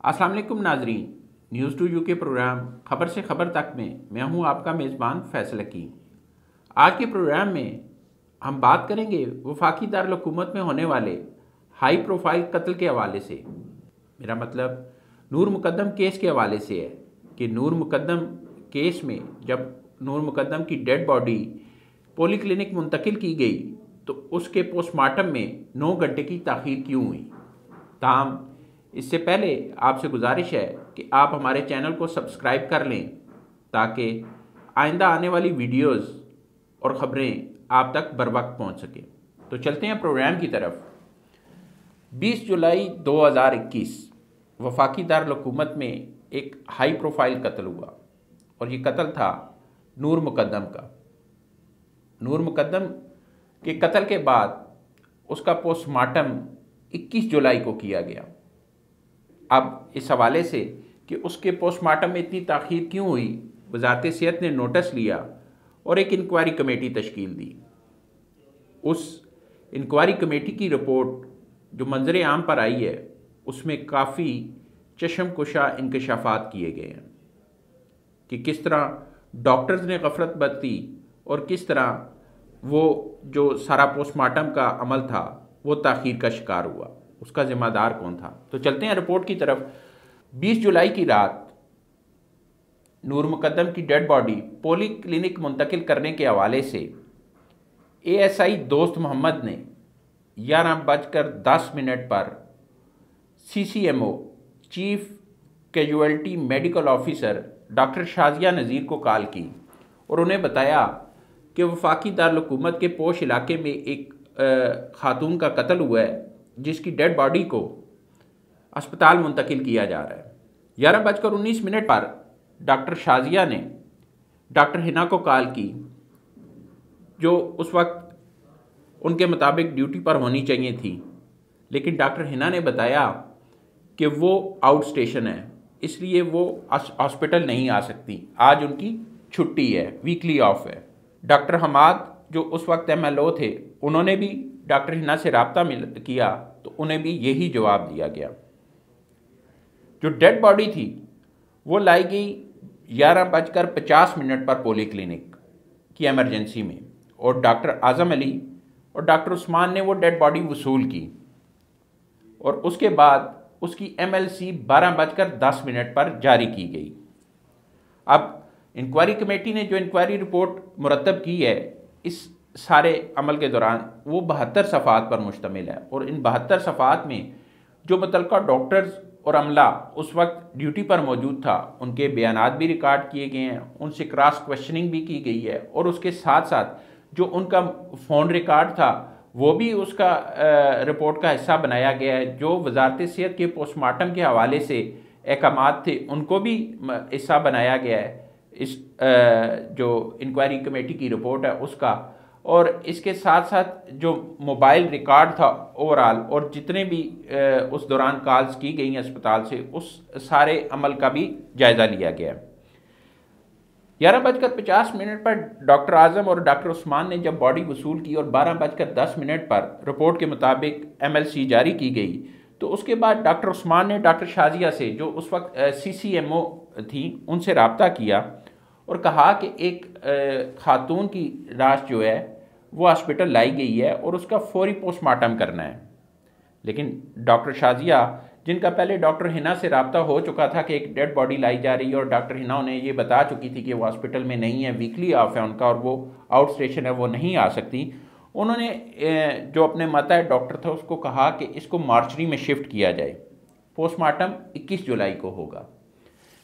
अस्सलाम वालेकुम नाजरीन, न्यूज़ टू यू के प्रोग्राम खबर से खबर तक में मैं हूं आपका मेज़बान फैसल हकीम। आज के प्रोग्राम में हम बात करेंगे वफाकी दारुल हुकूमत में होने वाले हाई प्रोफाइल कत्ल के हवाले से। मेरा मतलब नूर मुकद्दम केस के हवाले से है कि नूर मुकद्दम केस में जब नूर मुकद्दम की डेड बॉडी पोली क्लिनिक मुंतकिल की गई तो उसके पोस्टमार्टम में 9 घंटे की ताख़ीर क्यों हुई। ताहम इससे पहले आपसे गुजारिश है कि आप हमारे चैनल को सब्सक्राइब कर लें ताकि आइंदा आने वाली वीडियोस और ख़बरें आप तक बर वक्त पहुँच सकें। तो चलते हैं प्रोग्राम की तरफ। 20 जुलाई 2021 वफाकी दारुल हुकूमत में एक हाई प्रोफाइल कत्ल हुआ और ये कत्ल था नूर मुकद्दम का। नूर मुकद्दम के कत्ल के बाद उसका पोस्टमार्टम 21 जुलाई को किया गया। अब इस हवाले से कि उसके पोस्टमार्टम में इतनी ताख़ीर क्यों हुई, वज़ारत सेहत ने नोटिस लिया और एक इंक्वायरी कमेटी तश्कील दी। उस इंक्वायरी कमेटी की रिपोर्ट जो मंजर आम पर आई है उसमें काफ़ी चशमकुशा इंकशाफात किए गए हैं कि किस तरह डॉक्टर्स ने गफलत बरती और किस तरह वो जो सारा पोस्टमार्टम का अमल था वो ताख़ीर का शिकार हुआ, उसका ज़िम्मेदार कौन था। तो चलते हैं रिपोर्ट की तरफ। 20 जुलाई की रात नूर मुकद्दम की डेड बॉडी पोली क्लिनिक मुंतकिल करने के हवाले से ASI दोस्त मोहम्मद ने 11:10 पर CCMO chief casualty medical officer doctor Shazia Nazir को कॉल की और उन्हें बताया कि वफाकी दारुल हुकूमत के पोश इलाके में एक खातून का कत्ल हुआ है जिसकी डेड बॉडी को अस्पताल मुंतकिल किया जा रहा है। 11:19 पर डॉक्टर शाजिया ने डॉक्टर हिना को कॉल की जो उस वक्त उनके मुताबिक ड्यूटी पर होनी चाहिए थी, लेकिन डॉक्टर हिना ने बताया कि वो आउट स्टेशन है इसलिए वो हॉस्पिटल नहीं आ सकती, आज उनकी छुट्टी है, वीकली ऑफ है। डॉक्टर हमाद जो उस वक्त MLO थे उन्होंने भी डॉक्टर हिना से रब्ता किया तो उन्हें भी यही जवाब दिया गया। जो डेड बॉडी थी वो लाई गई 11:50 पर पोली क्लिनिक की एमरजेंसी में और डॉक्टर आज़म अली और डॉक्टर उस्मान ने वो डेड बॉडी वसूल की और उसके बाद उसकी MLC 12:10 पर जारी की गई। अब इंक्वायरी कमेटी ने जो इंक्वायरी रिपोर्ट मुरतब की है इस सारे अमल के दौरान वो 72 सफ़ात पर मुश्तमिल है और इन 72 सफ़ात में जो मुतल्लिका डॉक्टर्स और अमला उस वक्त ड्यूटी पर मौजूद था उनके बयानात भी रिकॉर्ड किए गए हैं, उनसे क्रॉस क्वेश्चनिंग भी की गई है और उसके साथ साथ जो उनका फ़ोन रिकॉर्ड था वो भी उसका रिपोर्ट का हिस्सा बनाया गया है। जो वज़ारत सेहत के पोस्टमार्टम के हवाले से अहकामात थे उनको भी हिस्सा बनाया गया है इस जो इंक्वायरी कमेटी की रिपोर्ट है उसका। और इसके साथ साथ जो मोबाइल रिकॉर्ड था ओवरऑल और जितने भी उस दौरान कॉल्स की गई हैं अस्पताल से उस सारे अमल का भी जायज़ा लिया गया। 11:50 पर डॉक्टर आज़म और डॉक्टर उस्मान ने जब बॉडी वसूल की और 12:10 पर रिपोर्ट के मुताबिक MLC जारी की गई तो उसके बाद डॉक्टर उस्मान ने डॉक्टर शाजिया से जो उस वक्त CCMO थी उनसे रब्ता किया और कहा कि एक खातून की लाश जो है वो हॉस्पिटल लाई गई है और उसका फौरी पोस्टमार्टम करना है। लेकिन डॉक्टर शाजिया जिनका पहले डॉक्टर हिना से रब्ता हो चुका था कि एक डेड बॉडी लाई जा रही है और डॉक्टर हिना उन्हें ये बता चुकी थी कि वो हॉस्पिटल में नहीं है, वीकली ऑफ है उनका और वो आउट स्टेशन है, वो नहीं आ सकती, उन्होंने जो अपने माता डॉक्टर था उसको कहा कि इसको मार्चरी में शिफ्ट किया जाए, पोस्टमार्टम 21 जुलाई को होगा।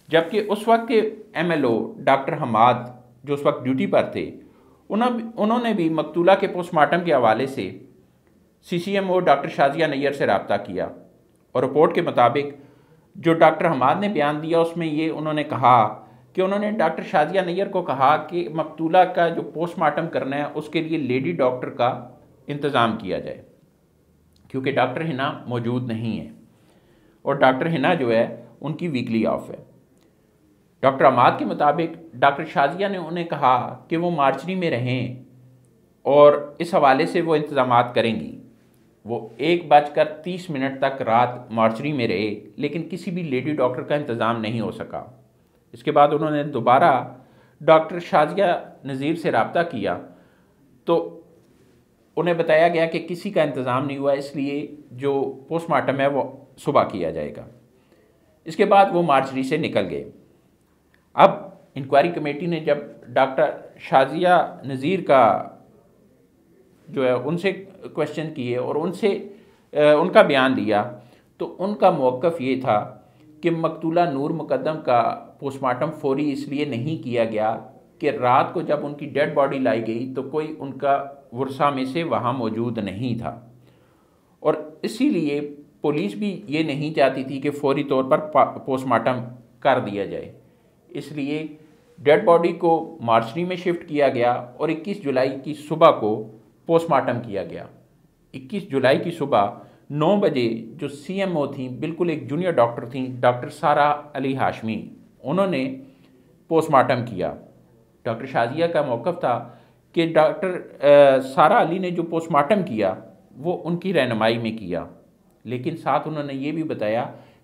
जबकि उस वक्त के MLO डॉक्टर हमाद जो उस वक्त ड्यूटी पर थे उन्होंने भी मकतूला के पोस्टमार्टम के हवाले से CCMO डॉक्टर शाजिया नैयर से रब्ता किया और रिपोर्ट के मुताबिक जो डॉक्टर हमाद ने बयान दिया उसमें ये उन्होंने कहा कि उन्होंने डॉक्टर शाजिया नैयर को कहा कि मकतूला का जो पोस्टमार्टम करना है उसके लिए लेडी डॉक्टर का इंतज़ाम किया जाए क्योंकि डॉक्टर हिना मौजूद नहीं है और डॉक्टर हिना जो है उनकी वीकली ऑफ है। डॉक्टर अमाद के मुताबिक डॉक्टर शाजिया ने उन्हें कहा कि वो मार्चरी में रहें और इस हवाले से वो इंतज़ामात करेंगी। वो 1:30 तक रात मार्चरी में रहे, लेकिन किसी भी लेडी डॉक्टर का इंतज़ाम नहीं हो सका। इसके बाद उन्होंने दोबारा डॉक्टर शाजिया नज़ीर से रब्ता किया तो उन्हें बताया गया कि किसी का इंतज़ाम नहीं हुआ, इसलिए जो पोस्टमार्टम है वो सुबह किया जाएगा। इसके बाद वो मार्चरी से निकल गए। अब इंक्वायरी कमेटी ने जब डॉक्टर शाजिया नज़ीर का जो है उनसे क्वेश्चन किए और उनसे उनका बयान लिया, तो उनका मौक़िफ़ ये था कि मकतूला नूर मुकद्दम का पोस्टमार्टम फौरी इसलिए नहीं किया गया कि रात को जब उनकी डेड बॉडी लाई गई तो कोई उनका वर्सा में से वहाँ मौजूद नहीं था, और इसीलिए पुलिस भी ये नहीं चाहती थी कि फौरी तौर पर पोस्टमार्टम कर दिया जाए। इसलिए डेड बॉडी को मार्चरी में शिफ्ट किया गया और 21 जुलाई की सुबह को पोस्टमार्टम किया गया। 21 जुलाई की सुबह 9 बजे जो CMO थी, बिल्कुल एक जूनियर डॉक्टर थी, डॉक्टर सारा अली हाशमी, उन्होंने पोस्टमार्टम किया। डॉक्टर शाजिया का मौक़िफ़ था कि डॉक्टर सारा अली ने जो पोस्टमार्टम किया वो उनकी रहनुमाई में किया, लेकिन साथ उन्होंने ये भी बताया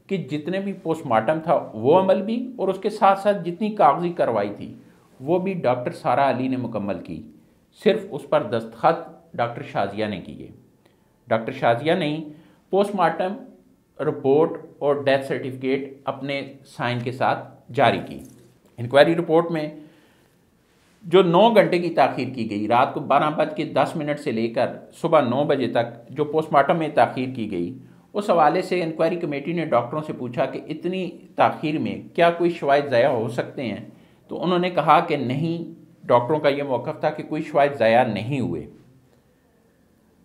कि जितने भी पोस्टमार्टम था वो अमल भी, और उसके साथ साथ जितनी कागजी कार्रवाई थी वो भी डॉक्टर सारा अली ने मुकम्मल की। सिर्फ उस पर दस्तखत डॉक्टर शाजिया ने किए। डॉक्टर शाजिया ने पोस्टमार्टम रिपोर्ट और डेथ सर्टिफिकेट अपने साइन के साथ जारी की। इंक्वायरी रिपोर्ट में जो 9 घंटे की ताख़ीर की गई, रात को 12:10 से लेकर सुबह 9 बजे तक जो पोस्टमार्टम में ताख़ीर की गई, उस हवाले से इंक्वायरी कमेटी ने डॉक्टरों से पूछा कि इतनी ताख़ीर में क्या कोई शवाहिद ज़ाया हो सकते हैं, तो उन्होंने कहा कि नहीं, डॉक्टरों का ये मौक़िफ़ था कि कोई शवाहिद ज़ाया नहीं हुए।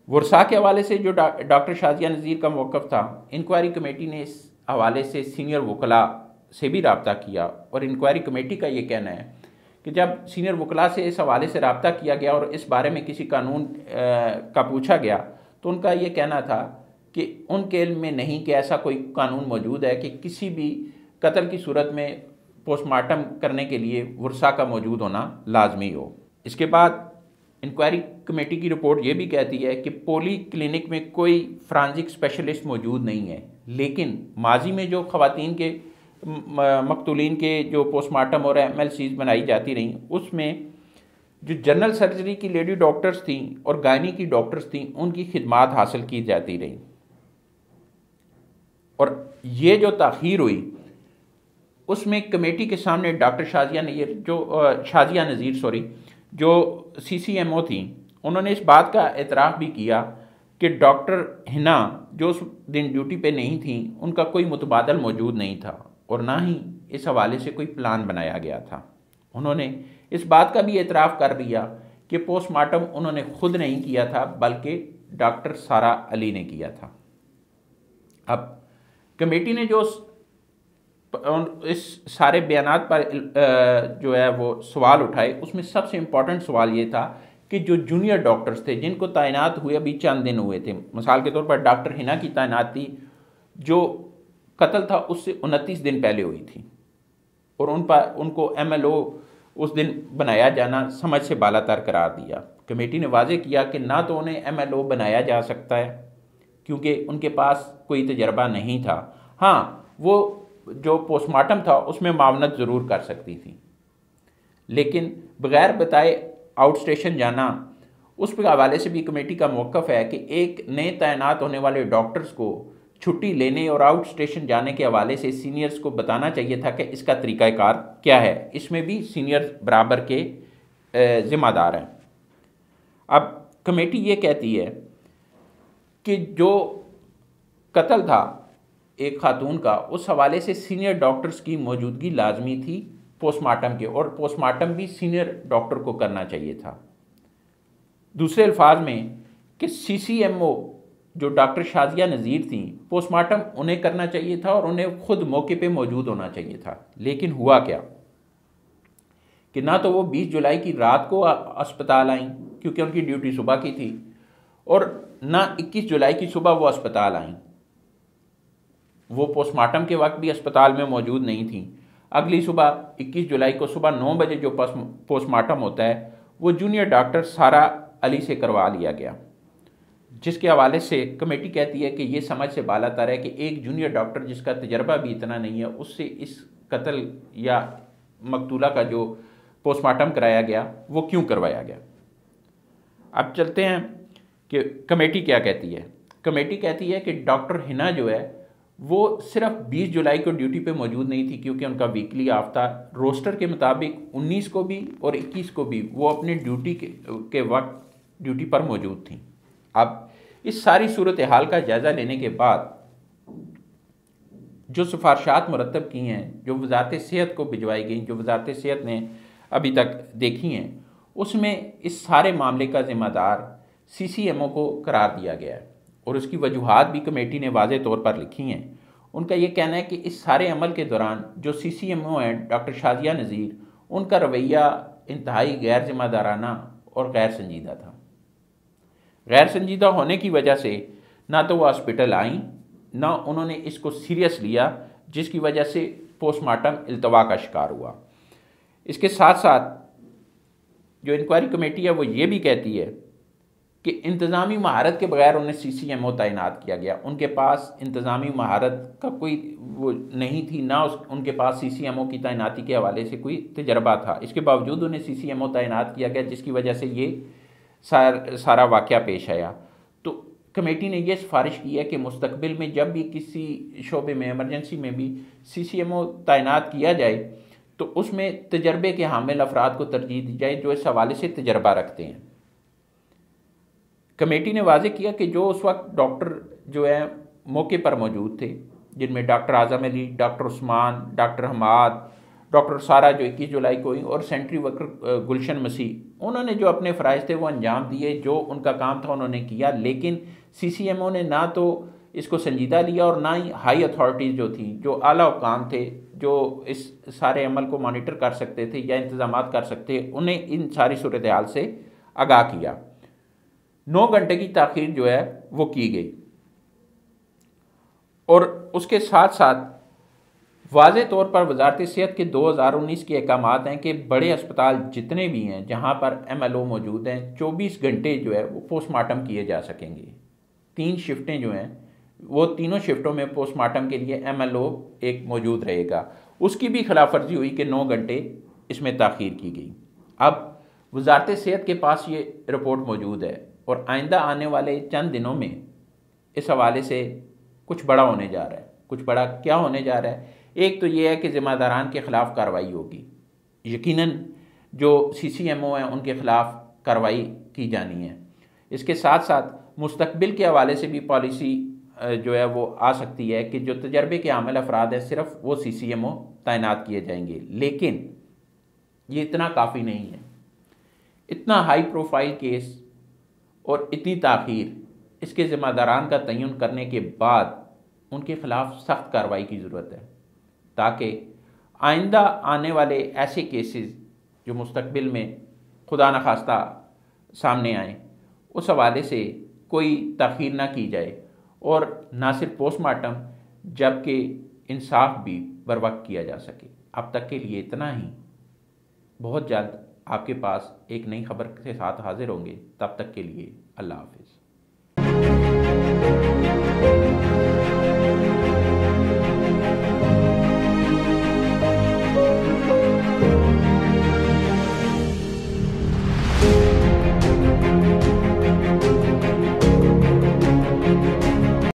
वर्सा के हवाले से जो डॉक्टर शाजिया नज़ीर का मौक़िफ़ था, इंक्वायरी कमेटी ने इस हवाले से सीनियर वकला से भी रब्ता किया, और इंक्वायरी कमेटी का ये कहना है कि जब सीनियर वकला से इस हवाले से रब्ता किया गया और इस बारे में किसी कानून का पूछा गया, तो उनका ये कहना था कि उनके इल्म में नहीं कि ऐसा कोई कानून मौजूद है कि किसी भी कत्ल की सूरत में पोस्टमार्टम करने के लिए वर्सा का मौजूद होना लाजमी हो। इसके बाद इंक्वायरी कमेटी की रिपोर्ट ये भी कहती है कि पोली क्लिनिक में कोई फ्रांजिक स्पेशलिस्ट मौजूद नहीं है, लेकिन माजी में जो ख़वातीन के मकतूलीन के जो पोस्टमार्टम और MLCs बनाई जाती रहीं, उसमें जो जनरल सर्जरी की लेडी डॉक्टर्स थीं और गायनी की डॉक्टर्स थीं, उनकी खिदमात हासिल की जाती रहीं। और ये जो ताख़ीर हुई उसमें कमेटी के सामने डॉक्टर शाजिया नज़ीर जो CCMO थी, उन्होंने इस बात का एतराफ़ भी किया कि डॉक्टर हिना जो उस दिन ड्यूटी पे नहीं थी, उनका कोई मुतबादल मौजूद नहीं था और ना ही इस हवाले से कोई प्लान बनाया गया था। उन्होंने इस बात का भी एतराफ़ कर दिया कि पोस्टमार्टम उन्होंने खुद नहीं किया था, बल्कि डॉक्टर सारा अली ने किया था। अब कमेटी ने जो इस सारे बयानात पर जो है वो सवाल उठाए, उसमें सबसे इम्पॉर्टेंट सवाल ये था कि जो जूनियर डॉक्टर्स थे जिनको तैनात हुए अभी चंद दिन हुए थे, मिसाल के तौर पर डॉक्टर हिना की तैनाती जो कत्ल था उससे 29 दिन पहले हुई थी, और उनको MLO उस दिन बनाया जाना समझ से बालातर करार दिया। कमेटी ने वाज़ेह किया कि ना तो उन्हें MLO बनाया जा सकता है क्योंकि उनके पास कोई तजर्बा नहीं था। हाँ, वो जो पोस्टमार्टम था उसमें मावनत ज़रूर कर सकती थी, लेकिन बग़ैर बताए आउट स्टेशन जाना, उस के हवाले से भी कमेटी का मौक़िफ़ है कि एक नए तैनात होने वाले डॉक्टर्स को छुट्टी लेने और आउट स्टेशन जाने के हवाले से सीनियर्स को बताना चाहिए था कि इसका तरीक़ाकार क्या है। इसमें भी सीनियर्स बराबर के ज़िम्मेदार हैं। अब कमेटी ये कहती है कि जो कत्ल था एक खातून का, उस हवाले से सीनियर डॉक्टर्स की मौजूदगी लाजमी थी पोस्टमार्टम के, और पोस्टमार्टम भी सीनियर डॉक्टर को करना चाहिए था। दूसरे अल्फाज में कि CCMO जो डॉक्टर शाजिया नज़ीर थी, पोस्टमार्टम उन्हें करना चाहिए था और उन्हें खुद मौके पे मौजूद होना चाहिए था। लेकिन हुआ क्या कि ना तो वो 20 जुलाई की रात को अस्पताल आईं क्योंकि उनकी ड्यूटी सुबह की थी, और ना 21 जुलाई की सुबह वो अस्पताल आईं। वो पोस्टमार्टम के वक्त भी अस्पताल में मौजूद नहीं थी। अगली सुबह 21 जुलाई को सुबह 9 बजे जो पोस्टमार्टम होता है वो जूनियर डॉक्टर सारा अली से करवा लिया गया। जिसके हवाले से कमेटी कहती है कि ये समझ से बालातर है कि एक जूनियर डॉक्टर जिसका तजर्बा भी इतना नहीं है उससे इस कत्ल या मकतूला का जो पोस्टमार्टम कराया गया वो क्यों करवाया गया। अब चलते हैं कि कमेटी क्या कहती है। कमेटी कहती है कि डॉक्टर हिना जो है वो सिर्फ 20 जुलाई को ड्यूटी पे मौजूद नहीं थी क्योंकि उनका वीकली ऑफ था। रोस्टर के मुताबिक 19 को भी और 21 को भी वो अपने ड्यूटी के वक्त ड्यूटी पर मौजूद थी। अब इस सारी सूरत हाल का जायज़ा लेने के बाद जो सिफारशात मुरतब की हैं, जो वजारत सेहत को भिजवाई गई, जो वजारत सेहत ने अभी तक देखी हैं, उसमें इस सारे मामले का ज़िम्मेदार CCMO को करार दिया गया है और उसकी वजूहात भी कमेटी ने वाज़े तौर पर लिखी हैं। उनका ये कहना है कि इस सारे अमल के दौरान जो CCMO हैं डॉक्टर शाजिया नज़ीर, उनका रवैया इंतहाई गैर जिम्मेदाराना और गैर संजीदा था। गैर संजीदा होने की वजह से ना तो वो हॉस्पिटल आईं, ना उन्होंने इसको सीरियस लिया, जिसकी वजह से पोस्टमार्टम इल्तवा का शिकार हुआ। इसके साथ साथ जो इंक्वायरी कमेटी है वो ये भी कहती है कि इंतज़ामी महारत के बगैर उन्हें CCMO तैनात किया गया। उनके पास इंतज़ामी महारत का कोई वो नहीं थी, ना उनके पास CCMO की तैनाती के हवाले से कोई तजर्बा था। इसके बावजूद उन्हें CCMO तैनात किया गया, जिसकी वजह से ये सारा वाक़या पेश आया। तो कमेटी ने यह सिफारिश की है कि मुस्तकबिल में जब भी किसी शोबे में, इमरजेंसी में भी CCMO तैनात किया जाए तो उसमें तजर्बे के हामिल अफराद को तरजीह दी जाए जो इस हवाले से तजर्बा रखते हैं। कमेटी ने वाज़ेह किया कि जो उस वक्त डॉक्टर जो है मौके पर मौजूद थे, जिनमें doctor Azam Ali, doctor Usman, doctor Hamad, doctor Sara जो 21 जुलाई को हुई और सेंट्री वर्कर गुलशन मसीह, उन्होंने जो अपने फ़राइज़ थे वो अंजाम दिए, जो उनका काम था उन्होंने किया। लेकिन CCMO ने ना तो इसको संजीदा लिया और ना ही हाई अथॉरिटीज़ जो थी, जो आला हुकाम थे, जो इस सारे अमल को मॉनिटर कर सकते थे या इंतज़ामात कर सकते, उन्हें इन सारी सूरत हाल से आगाह किया। 9 घंटे की ताख़ीर जो है वो की गई और उसके साथ साथ वाज़े तौर पर वजारत सेहत के 2019 के अहकामात हैं कि बड़े अस्पताल जितने भी हैं जहाँ पर MLO मौजूद हैं 24 घंटे जो है वो पोस्टमार्टम किए जा सकेंगे। 3 शिफ्टें जो हैं वो तीनों शिफ्टों में पोस्टमार्टम के लिए MLO एक मौजूद रहेगा। उसकी भी खिलाफ वर्जी हुई कि 9 घंटे इसमें ताख़ीर की गई। अब वजारत सेहत के पास ये रिपोर्ट मौजूद है और आइंदा आने वाले चंद दिनों में इस हवाले से कुछ बड़ा होने जा रहा है। कुछ बड़ा क्या होने जा रहा है? एक तो ये है कि ज़िम्मेदारान के ख़िलाफ़ कार्रवाई होगी। यकीनन जो CCMO हैं उनके ख़िलाफ़ कार्रवाई की जानी है। इसके साथ साथ मुस्तकबिल के हवाले से भी पॉलिसी जो है वो आ सकती है कि जो तजर्बे के हामिल अफराद हैं सिर्फ वो CCMO तैनात किए जाएंगे। लेकिन ये इतना काफ़ी नहीं है। इतना हाई प्रोफाइल केस और इतनी ताख़ीर, इसके ज़िम्मेदारान का तयन करने के बाद उनके ख़िलाफ़ सख्त कार्रवाई की ज़रूरत है ताकि आइंदा आने वाले ऐसे केसेस जो मुस्तकबिल में खुदा न खास्ता सामने आएँ, उस हवाले से कोई ताख़ीर ना की जाए और ना सिर्फ पोस्टमार्टम जबकि इंसाफ भी बर वक्त किया जा सके। अब तक के लिए इतना ही। बहुत जल्द आपके पास एक नई खबर के साथ हाजिर होंगे। तब तक के लिए अल्लाह हाफ़िज़।